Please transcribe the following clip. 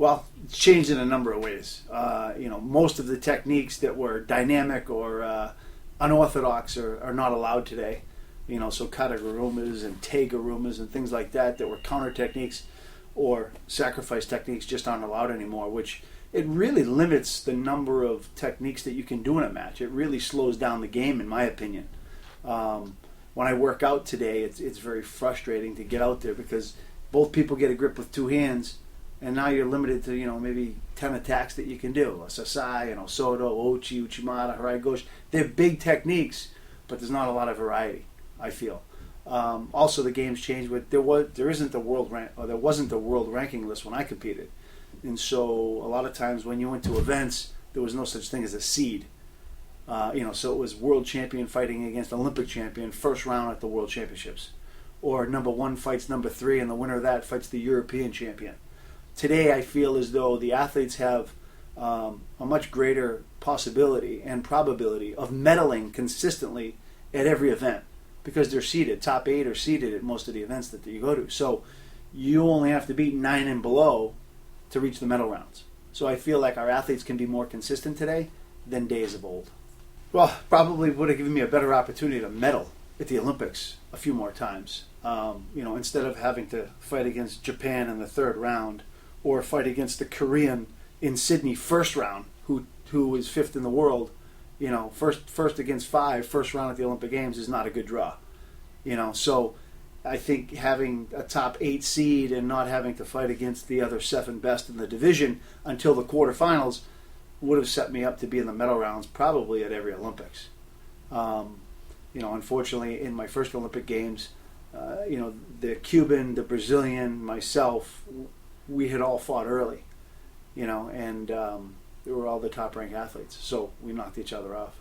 Well, it's changed in a number of ways. Most of the techniques that were dynamic or unorthodox are not allowed today. So katagurumas and tegarumas and things like that were counter techniques or sacrifice techniques just aren't allowed anymore, which it really limits the number of techniques that you can do in a match. It really slows down the game, in my opinion. When I work out today, it's very frustrating to get out there because both people get a grip with two hands, and now you're limited to maybe 10 attacks that you can do. A Sasai, Soto, Ochi, Uchimata, Harai Goshi. They're big techniques, but there's not a lot of variety, I feel. Also, the game's changed. But there wasn't the world ranking list when I competed, and so a lot of times when you went to events, there was no such thing as a seed. So it was world champion fighting against Olympic champion, first round at the world championships, or number one fights number 3, and the winner of that fights the European champion. Today, I feel as though the athletes have a much greater possibility and probability of medaling consistently at every event because they're seeded. Top 8 are seeded at most of the events that you go to. So you only have to beat 9 and below to reach the medal rounds. So I feel like our athletes can be more consistent today than days of old. Well, probably would have given me a better opportunity to medal at the Olympics a few more times. Instead of having to fight against Japan in the 3rd round or fight against the Korean in Sydney first round, who was 5th in the world. First against 5, first round at the Olympic Games is not a good draw. So I think having a top 8 seed and not having to fight against the other 7 best in the division until the quarterfinals would have set me up to be in the medal rounds probably at every Olympics. Unfortunately, in my first Olympic Games, the Cuban, the Brazilian, myself, we had all fought early, and they were all the top-ranked athletes, so we knocked each other off.